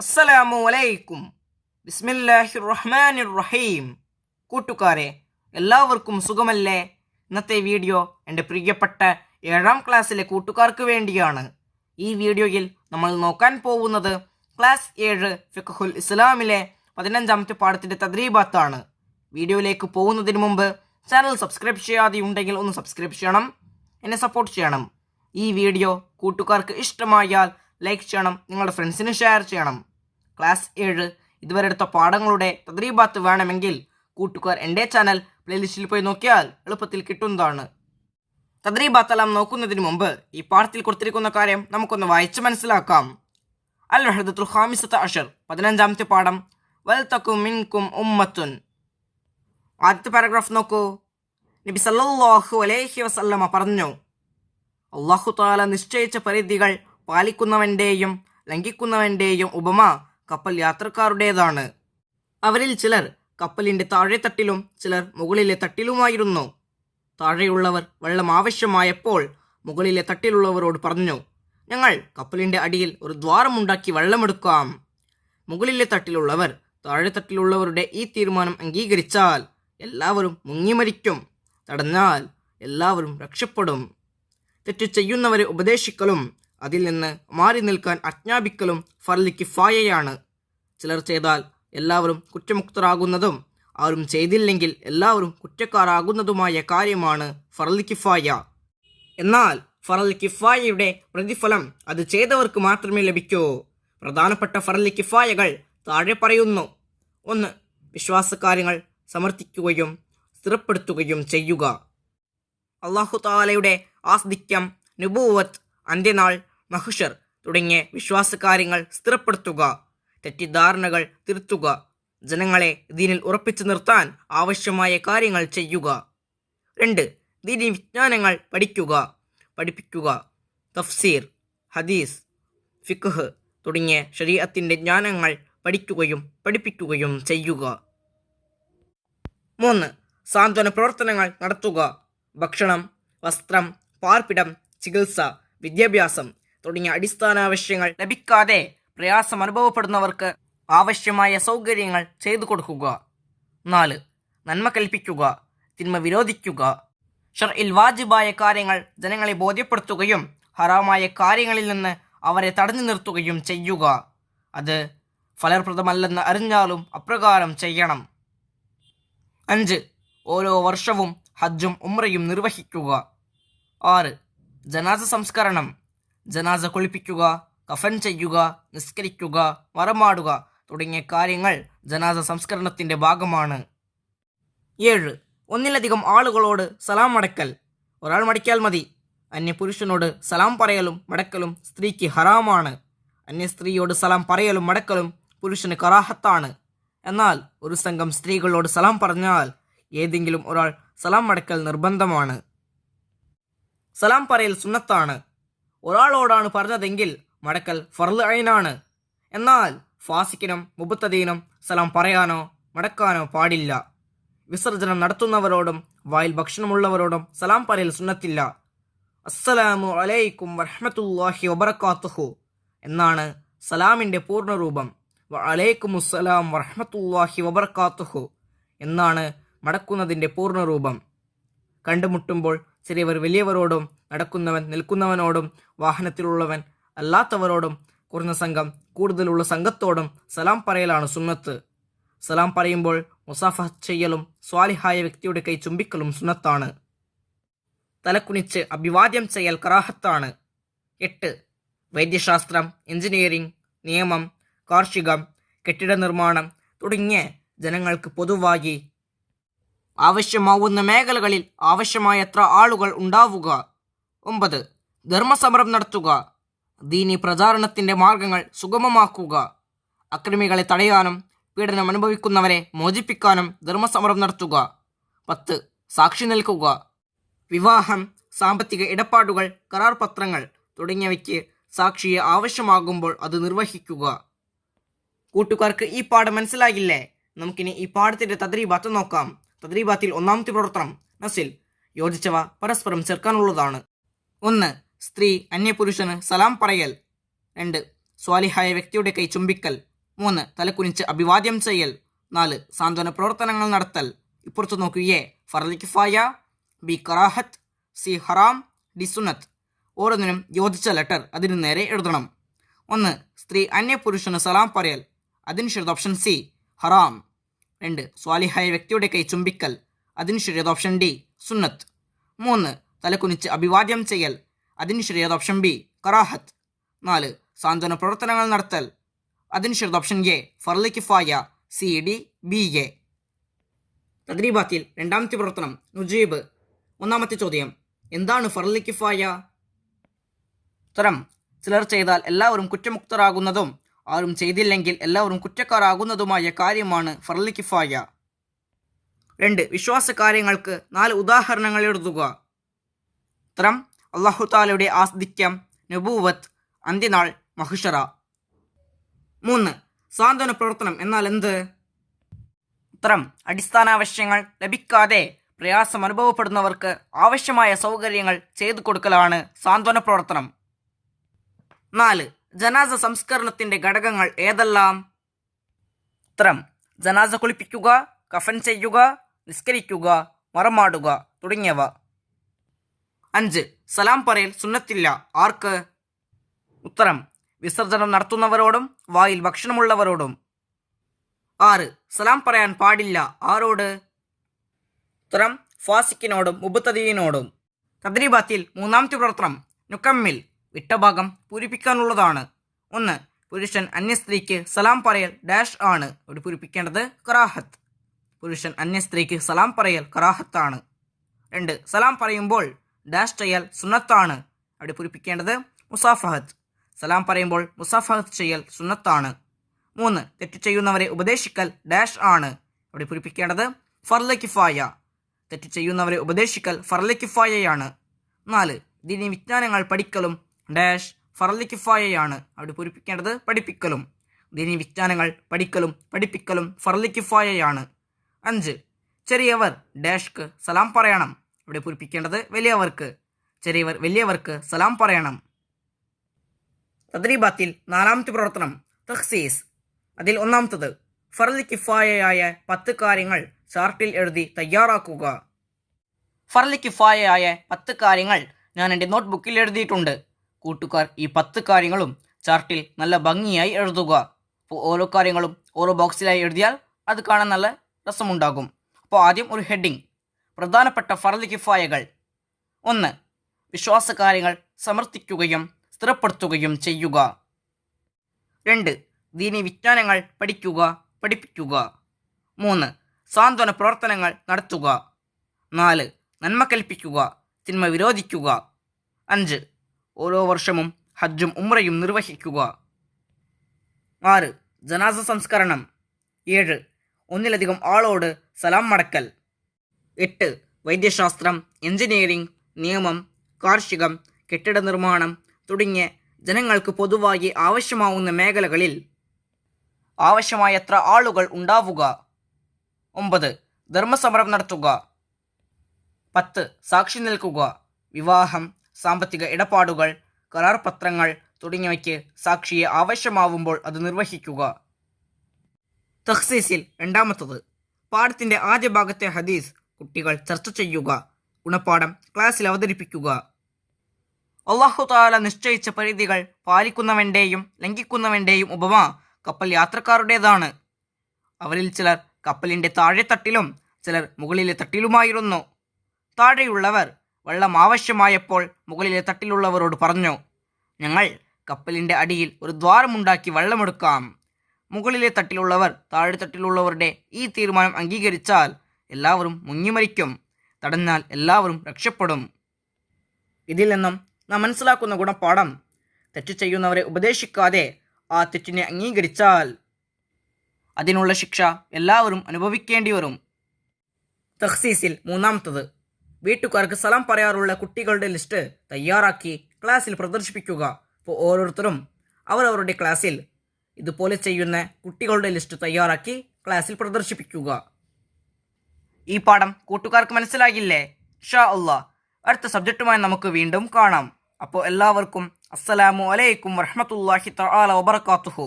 അസ്സലാമു അലൈക്കും. ബിസ്മില്ലാഹിർ റഹ്മാനിർ റഹീം. കൂട്ടുകാരെ, എല്ലാവർക്കും സുഖമല്ലേ? ഇന്നത്തെ വീഡിയോ എൻ്റെ പ്രിയപ്പെട്ട 7ാം ക്ലാസ്സിലെ കൂട്ടുകാർക്ക് വേണ്ടിയാണ്. ഈ വീഡിയോയിൽ നമ്മൾ നോക്കാൻ പോകുന്നത് ക്ലാസ് 7 ഫിഖ്ഹുൽ ഇസ്ലാമിലെ 15ാമത്തെ പാഠത്തിൻ്റെ തദ്രീബാത്താണ്. വീഡിയോയിലേക്ക് പോകുന്നതിന് മുമ്പ് ചാനൽ സബ്സ്ക്രൈബ് ചെയ്യാതെ ഉണ്ടെങ്കിൽ ഒന്ന് സബ്സ്ക്രൈബ് ചെയ്യണം, എന്നെ സപ്പോർട്ട് ചെയ്യണം. ഈ വീഡിയോ കൂട്ടുകാർക്ക് ഇഷ്ടമായാൽ ലൈക്ക് ചെയ്യണം, നിങ്ങളുടെ ഫ്രണ്ട്സിന് ഷെയർ ചെയ്യണം. ക്ലാസ് 7 ഇതുവരെ എടുത്ത പാഠങ്ങളുടെ തദ്രീബാത്ത് വേണമെങ്കിൽ കൂട്ടുകാർ എൻ്റെ ചാനൽ പ്ലേലിസ്റ്റിൽ പോയി നോക്കിയാൽ എളുപ്പത്തിൽ കിട്ടുന്നതാണ്. തദ്രീബാത്തെല്ലാം നോക്കുന്നതിന് മുമ്പ് ഈ പാഠത്തിൽ കൊടുത്തിരിക്കുന്ന കാര്യം നമുക്കൊന്ന് വായിച്ച് മനസ്സിലാക്കാം. അൽ വഹദത്തുൽ ഖാമിസത അഷർ 15ാമത്തെ പാഠം. വൽ തകും മിൻകും ഉമ്മത്തുൻ. ആദ്യത്തെ പാരഗ്രാഫ് നോക്കൂ. നബി സല്ലല്ലാഹു അലൈഹി വസല്ലമ പറഞ്ഞു, അല്ലാഹു തആല നിശ്ചയിച്ച പരിധികൾ പാലിക്കുന്നവൻ്റെയും ലംഘിക്കുന്നവൻ്റെയും ഉപമ കപ്പൽ യാത്രക്കാരുടേതാണ്. അവരിൽ ചിലർ കപ്പലിൻ്റെ താഴെത്തട്ടിലും ചിലർ മുകളിലെ തട്ടിലുമായിരുന്നു. താഴെയുള്ളവർ വെള്ളം ആവശ്യമായപ്പോൾ മുകളിലെ തട്ടിലുള്ളവരോട് പറഞ്ഞു, ഞങ്ങൾ കപ്പലിൻ്റെ അടിയിൽ ഒരു ദ്വാരമുണ്ടാക്കി വെള്ളമെടുക്കാം. മുകളിലെ തട്ടിലുള്ളവർ താഴെത്തട്ടിലുള്ളവരുടെ ഈ തീരുമാനം അംഗീകരിച്ചാൽ എല്ലാവരും മുങ്ങിമരിക്കും, തടഞ്ഞാൽ എല്ലാവരും രക്ഷപ്പെടും. തെറ്റ് ചെയ്യുന്നവരെ ഉപദേശിക്കലും അതിൽ നിന്ന് മാറി നിൽക്കാൻ ആജ്ഞാപിക്കലും ഫർള് കിഫായയാണ്. ചിലർ ചെയ്താൽ എല്ലാവരും കുറ്റമുക്തരാകുന്നതും ആരും ചെയ്തില്ലെങ്കിൽ എല്ലാവരും കുറ്റക്കാരാകുന്നതുമായ കാര്യമാണ് ഫർള് കിഫായ. എന്നാൽ ഫർള് കിഫായയുടെ പ്രതിഫലം അത് ചെയ്തവർക്ക് മാത്രമേ ലഭിക്കൂ. പ്രധാനപ്പെട്ട ഫർള് കിഫായകൾ താഴെ പറയുന്നു. 1. വിശ്വാസകാര്യങ്ങൾ സമർത്ഥിക്കുകയും സ്ഥിരപ്പെടുത്തുകയും ചെയ്യുക. അല്ലാഹു തആലയുടെ ആസ്തിക്യം, നുബുവത്ത്, അന്ത്യനാൾ, മഹ്ശർ തുടങ്ങിയ വിശ്വാസകാര്യങ്ങൾ സ്ഥിരപ്പെടുത്തുക. തെറ്റിദ്ധാരണകൾ തിരുത്തുക. ജനങ്ങളെ ദീനിൽ ഉറപ്പിച്ചു നിർത്താൻ ആവശ്യമായ കാര്യങ്ങൾ ചെയ്യുക. 2. ദീനി വിജ്ഞാനങ്ങൾ പഠിപ്പിക്കുക. തഫ്സീർ, ഹദീസ്, ഫിഖ്ഹ് തുടങ്ങിയ ശരീഅത്തിൻ്റെ ജ്ഞാനങ്ങൾ പഠിക്കുകയും പഠിപ്പിക്കുകയും ചെയ്യുക. 3. സാന്ത്വന പ്രവർത്തനങ്ങൾ നടത്തുക. ഭക്ഷണം, വസ്ത്രം, പാർപ്പിടം, ചികിത്സ, വിദ്യാഭ്യാസം തുടങ്ങിയ അടിസ്ഥാനാവശ്യങ്ങൾ ലഭിക്കാതെ പ്രയാസം അനുഭവപ്പെടുന്നവർക്ക് ആവശ്യമായ സൗകര്യങ്ങൾ ചെയ്തു കൊടുക്കുക. 4. നന്മ കൽപ്പിക്കുക, തിന്മ വിരോധിക്കുക. ശർഇൽ വാജിബായ കാര്യങ്ങൾ ജനങ്ങളെ ബോധ്യപ്പെടുത്തുകയും ഹറാമായ കാര്യങ്ങളിൽ നിന്ന് അവരെ തടഞ്ഞു നിർത്തുകയും ചെയ്യുക. അത് ഫലപ്രദമല്ലെന്ന് അറിഞ്ഞാലും അപ്രകാരം ചെയ്യണം. 5. ഓരോ വർഷവും ഹജ്ജും ഉംറയും നിർവഹിക്കുക. 6. ജനാസ സംസ്കരണം. ജനാസ കുളിപ്പിക്കുക, കഫൻ ചെയ്യുക, നിസ്കരിക്കുക, മറമാടുക തുടങ്ങിയ കാര്യങ്ങൾ ജനാസ സംസ്കരണത്തിൻ്റെ ഭാഗമാണ്. 7. ഒന്നിലധികം ആളുകളോട് സലാം മടക്കൽ. ഒരാൾ മടക്കിയാൽ മതി. അന്യപുരുഷനോട് സലാം പറയലും മടക്കലും സ്ത്രീക്ക് ഹറാമാണ്. അന്യ സ്ത്രീയോട് സലാം പറയലും മടക്കലും പുരുഷന് കറാഹത്താണ്. എന്നാൽ ഒരു സംഘം സ്ത്രീകളോട് സലാം പറഞ്ഞാൽ ഏതെങ്കിലും ഒരാൾ സലാം മടക്കൽ നിർബന്ധമാണ്. സലാം പറയൽ സുന്നത്താണ്. ഒരാളോടാണ് പറഞ്ഞതെങ്കിൽ മടക്കൽ ഫർള് ഐനാണ്. എന്നാൽ ഫാസിക്കിനും മുബത്തദീനും സലാം പറയാനോ മടക്കാനോ പാടില്ല. വിസർജനം നടത്തുന്നവരോടും വായിൽ ഭക്ഷണമുള്ളവരോടും സലാം പറയൽ സുന്നത്തില്ല. അസ്സലാമു അലൈക്കും വറഹ്മത്തുള്ളാഹി വബറകാതുഹു എന്നാണ് സലാമിൻ്റെ പൂർണ്ണരൂപം. വഅലൈക്കുമുസ്സലാം വറഹ്മത്തുള്ളാഹി വബറകാതുഹു എന്നാണ് മടക്കുന്നതിൻ്റെ പൂർണ്ണരൂപം. കണ്ടുമുട്ടുമ്പോൾ ചെറിയവർ വലിയവരോടും നടക്കുന്നവൻ നിൽക്കുന്നവനോടും വാഹനത്തിലുള്ളവൻ അല്ലാത്തവരോടും കുറഞ്ഞ സംഘം കൂടുതലുള്ള സംഘത്തോടും സലാം പറയലാണ് സുന്നത്ത്. സലാം പറയുമ്പോൾ മുസാഫഹ ചെയ്യലും സ്വാലിഹായ വ്യക്തിയുടെ കൈ ചുംബിക്കലും സുന്നത്താണ്. തലക്കുനിച്ച് അഭിവാദ്യം ചെയ്യൽ കറാഹത്താണ്. 8. വൈദ്യശാസ്ത്രം, എഞ്ചിനീയറിംഗ്, നിയമം, കാർഷികം, കെട്ടിട നിർമ്മാണം തുടങ്ങിയ ജനങ്ങൾക്ക് പൊതുവായി ആവശ്യമാവുന്ന മേഖലകളിൽ ആവശ്യമായത്ര ആളുകൾ ഉണ്ടാവുക. 9. ധർമ്മസമരം നടത്തുക. ദീനി പ്രചാരണത്തിൻ്റെ മാർഗങ്ങൾ സുഗമമാക്കുക. അക്രമികളെ തടയാനും പീഡനം അനുഭവിക്കുന്നവരെ മോചിപ്പിക്കാനും ധർമ്മസമരം നടത്തുക. 10. സാക്ഷി നിൽക്കുക. വിവാഹം, സാമ്പത്തിക ഇടപാടുകൾ, കരാർ പത്രങ്ങൾ തുടങ്ങിയവയ്ക്ക് സാക്ഷിയെ ആവശ്യമാകുമ്പോൾ അത് നിർവഹിക്കുക. കൂട്ടുകാർക്ക് ഈ പാഠം മനസ്സിലാകില്ലേ? നമുക്കിനി ഈ പാഠത്തിൻ്റെ തദ്രീബാത്ത് നോക്കാം. തദ്രീബാത്തിൽ 1ാമത്തെ പ്രവർത്തനം നസിൽ, യോജിച്ചവ പരസ്പരം ചേർക്കാനുള്ളതാണ്. 1. സ്ത്രീ അന്യപുരുഷന് സലാം പറയൽ. 2. സ്വാലിഹായ വ്യക്തിയുടെ കൈ ചുംബിക്കൽ. 3 തലകുനിച്ച് അഭിവാദ്യം ചെയ്യൽ. 4 സാന്ത്വന പ്രവർത്തനങ്ങൾ നടത്തൽ. ഇപ്പുറത്ത് നോക്കുകയെ ഫർള് കിഫായ, ബി കറാഹത്ത്, സി ഹറാം, ഡി സുന്നത്ത്. ഓരോന്നിനും യോജിച്ച ലെറ്റർ അതിനു നേരെ എഴുതണം. 1 സ്ത്രീ അന്യപുരുഷന് സലാം പറയൽ. അതിന് ശരിയായ ഓപ്ഷൻ സി ഹറാം. 2 സ്വാലിഹായ വ്യക്തിയുടെ കൈ ചുംബിക്കൽ. അതിന് ശരിയായ ഓപ്ഷൻ ഡി സുന്നത്ത്. 3 തലകുനിച്ച് അഭിവാദ്യം ചെയ്യൽ. അതിന് ശരിയായ ഓപ്ഷൻ ബി കറാഹത്ത്. 4 സാന്ത്വന പ്രവർത്തനങ്ങൾ നടത്തൽ. അതിന് ശരിയായ ഓപ്ഷൻ എ ഫർള് കിഫായ, സി ഡി ബി എ. തദ്രീബാത്തിൽ രണ്ടാമത്തെ പ്രവർത്തനം നുജീബ്. ഒന്നാമത്തെ ചോദ്യം, എന്താണ് ഫർള് കിഫായ? ഉത്തരം, ചിലർ ചെയ്താൽ എല്ലാവരും കുറ്റമുക്തരാകുന്നതും ആരും ചെയ്തില്ലെങ്കിൽ എല്ലാവരും കുറ്റക്കാരാകുന്നതുമായ കാര്യമാണ് ഫർള് കിഫായ. 2 വിശ്വാസ കാര്യങ്ങൾക്ക് 4 ഉദാഹരണങ്ങൾ എഴുതുക. ഉത്തരം, അല്ലാഹു തആലയുടെ ആസ്തിക്യം, നബൂവത്ത്, അന്ത്യനാൾ, മഹ്ശറ. 3 സാന്ത്വന പ്രവർത്തനം എന്നാൽ എന്ത്? ഉത്തരം, അടിസ്ഥാനാവശ്യങ്ങൾ ലഭിക്കാതെ പ്രയാസം അനുഭവപ്പെടുന്നവർക്ക് ആവശ്യമായ സൗകര്യങ്ങൾ ചെയ്തു കൊടുക്കലാണ് സാന്ത്വന പ്രവർത്തനം. 4 ജനാസ സംസ്കരണത്തിന്റെ ഘടകങ്ങൾ ഏതെല്ലാം? ഉത്തരം, ജനാസ കുളിപ്പിക്കുക, കഫൻ ചെയ്യുക, നിസ്കരിക്കുക, മറമാടുക തുടങ്ങിയവ. 5 സലാം പറയൽ സുന്നത്തില്ല. ആർക്ക്? ഉത്തരം, വിസർജനം നടത്തുന്നവരോടും വായിൽ ഭക്ഷണമുള്ളവരോടും. 6 സലാം പറയാൻ പാടില്ല. ആരോട്? ഉത്തരം, ഫാസിക്കിനോടും മുബ്തദിയിനോടും. തദ്രീബാത്തിൽ മൂന്നാമത്തെ പ്രവർത്തനം നുക്കമ്മിൽ, വിട്ടഭാഗം പൂരിപ്പിക്കാനുള്ളതാണ്. 1 പുരുഷൻ അന്യസ്ത്രീക്ക് സലാം പറയൽ ഡാഷ് ആണ്. ഇവിടെ പൂരിപ്പിക്കേണ്ടത് കറാഹത്ത്. പുരുഷൻ അന്യസ്ത്രീക്ക് സലാം പറയൽ കറാഹത്താണ്. 2 സലാം പറയുമ്പോൾ ഡാഷ് ചെയ്യൽ സുന്നത്താണ്. അവിടെ പൂരിപ്പിക്കേണ്ടത് മുസാഫഹത്ത്. സലാം പറയുമ്പോൾ മുസാഫഹത്ത് ചെയ്യൽ സുന്നത്താണ്. 3 തെറ്റ് ചെയ്യുന്നവരെ ഉപദേശിക്കൽ ഡാഷ് ആണ്. അവിടെ പൂരിപ്പിക്കേണ്ടത് ഫർള് കിഫായ. തെറ്റ് ചെയ്യുന്നവരെ ഉപദേശിക്കൽ ഫർള് കിഫായയാണ്. 4 ദീനി വിജ്ഞാനങ്ങൾ പഠിക്കലും ഡാഷ് ഫർള് കിഫായയാണ്. അവിടെ പൂരിപ്പിക്കേണ്ടത് പഠിപ്പിക്കലും. ദീനി വിജ്ഞാനങ്ങൾ പഠിപ്പിക്കലും ഫർള് കിഫായയാണ്. 5 ചെറിയവർ ഡാഷ്ക്ക് സലാം പറയണം. ഇവിടെ പൂരിപ്പിക്കേണ്ടത് വലിയവർക്ക്. ചെറിയവർ വലിയവർക്ക് സലാം പറയണം. തദ്രീബാത്തിൽ നാലാമത്തെ പ്രവർത്തനം തഖ്സീസ്. അതിൽ ഒന്നാമത്തത് ഫർള് കിഫായയായ 10 കാര്യങ്ങൾ ചാർട്ടിൽ എഴുതി തയ്യാറാക്കുക. ഫർള് കിഫായയായ 10 കാര്യങ്ങൾ ഞാൻ എൻ്റെ നോട്ട്ബുക്കിൽ എഴുതിയിട്ടുണ്ട്. കൂട്ടുകാർ ഈ 10 കാര്യങ്ങളും ചാർട്ടിൽ നല്ല ഭംഗിയായി എഴുതുക. അപ്പോൾ ഓരോ കാര്യങ്ങളും ഓരോ ബോക്സിലായി എഴുതിയാൽ അത് കാണാൻ നല്ല രസമുണ്ടാകും. അപ്പോൾ ആദ്യം ഒരു ഹെഡിങ്, പ്രധാനപ്പെട്ട ഫർള് കിഫായകൾ. 1 വിശ്വാസകാര്യങ്ങൾ സമർത്ഥിക്കുകയും സ്ഥിരപ്പെടുത്തുകയും ചെയ്യുക. 2 ദീനി വിജ്ഞാനങ്ങൾ പഠിപ്പിക്കുക. 3 സാന്ത്വന പ്രവർത്തനങ്ങൾ നടത്തുക. 4 നന്മ കൽപ്പിക്കുക, തിന്മ വിരോധിക്കുക. 5 ഓരോ വർഷവും ഹജ്ജും ഉംറയും നിർവഹിക്കുക. 6 ജനാസ സംസ്കരണം. 7 ഒന്നിലധികം ആളോട് സലാം മടക്കൽ. 8 വൈദ്യശാസ്ത്രം, എഞ്ചിനീയറിംഗ്, നിയമം, കാർഷികം, കെട്ടിട നിർമ്മാണം തുടങ്ങിയ ജനങ്ങൾക്ക് പൊതുവായി ആവശ്യമാവുന്ന മേഖലകളിൽ ആവശ്യമായത്ര ആളുകൾ ഉണ്ടാവുക. 9 ധർമ്മസമരം നടത്തുക. 10 സാക്ഷി നിൽക്കുക. വിവാഹം, സാമ്പത്തിക ഇടപാടുകൾ, കരാർ പത്രങ്ങൾ തുടങ്ങിയവയ്ക്ക് സാക്ഷിയെ ആവശ്യമാവുമ്പോൾ അത് നിർവഹിക്കുക. തഖ്സീസിൽ രണ്ടാമത്തത് പാഠത്തിന്റെ ആദ്യ ഭാഗത്തെ ഹദീസ് കുട്ടികൾ ചർച്ച ചെയ്യുക. ഗുണപാഠം ക്ലാസ്സിൽ അവതരിപ്പിക്കുക. അല്ലാഹു തആല നിശ്ചയിച്ച പരിധികൾ പാലിക്കുന്നവന്റെയും ലംഘിക്കുന്നവന്റെയും ഉപമ കപ്പൽ യാത്രക്കാരുടേതാണ്. അവരിൽ ചിലർ കപ്പലിന്റെ താഴെ തട്ടിലും ചിലർ മുകളിലെ തട്ടിലുമായിരുന്നു. താഴെയുള്ളവർ വെള്ളം ആവശ്യമായപ്പോൾ മുകളിലെ തട്ടിലുള്ളവരോട് പറഞ്ഞു, ഞങ്ങൾ കപ്പലിന്റെ അടിയിൽ ഒരു ദ്വാരമുണ്ടാക്കി വെള്ളമെടുക്കാം. മുകളിലെ തട്ടിലുള്ളവർ താഴെ തട്ടിലുള്ളവരുടെ ഈ തീരുമാനം അംഗീകരിച്ചാൽ എല്ലാവരും മുങ്ങിമരിക്കും, തടഞ്ഞാൽ എല്ലാവരും രക്ഷപ്പെടും. ഇതിൽ നിന്നും നാം മനസ്സിലാക്കുന്ന ഗുണപാഠം, തെറ്റ് ചെയ്യുന്നവരെ ഉപദേശിക്കാതെ ആ തെറ്റിനെ അംഗീകരിച്ചാൽ അതിനുള്ള ശിക്ഷ എല്ലാവരും അനുഭവിക്കേണ്ടി വരും. തഖ്സീസിൽ മൂന്നാമത്തത് വീട്ടുകാർക്ക് സലാം പറയാറുള്ള കുട്ടികളുടെ ലിസ്റ്റ് തയ്യാറാക്കി ക്ലാസ്സിൽ പ്രദർശിപ്പിക്കുക. അപ്പോൾ ഓരോരുത്തരും അവരവരുടെ ക്ലാസ്സിൽ ഇതുപോലെ ചെയ്യുന്ന കുട്ടികളുടെ ലിസ്റ്റ് തയ്യാറാക്കി ക്ലാസ്സിൽ പ്രദർശിപ്പിക്കുക. ഈ പാഠം കൂട്ടുകാർക്ക് മനസ്സിലാകില്ലേ? ഇൻഷാ അല്ലാഹ് അടുത്ത സബ്ജക്റ്റുമായി നമുക്ക് വീണ്ടും കാണാം. അപ്പോൾ എല്ലാവർക്കും അസ്സലാമു അലൈക്കും വറഹ്മത്തുള്ളാഹി തആല വബറകാതുഹു.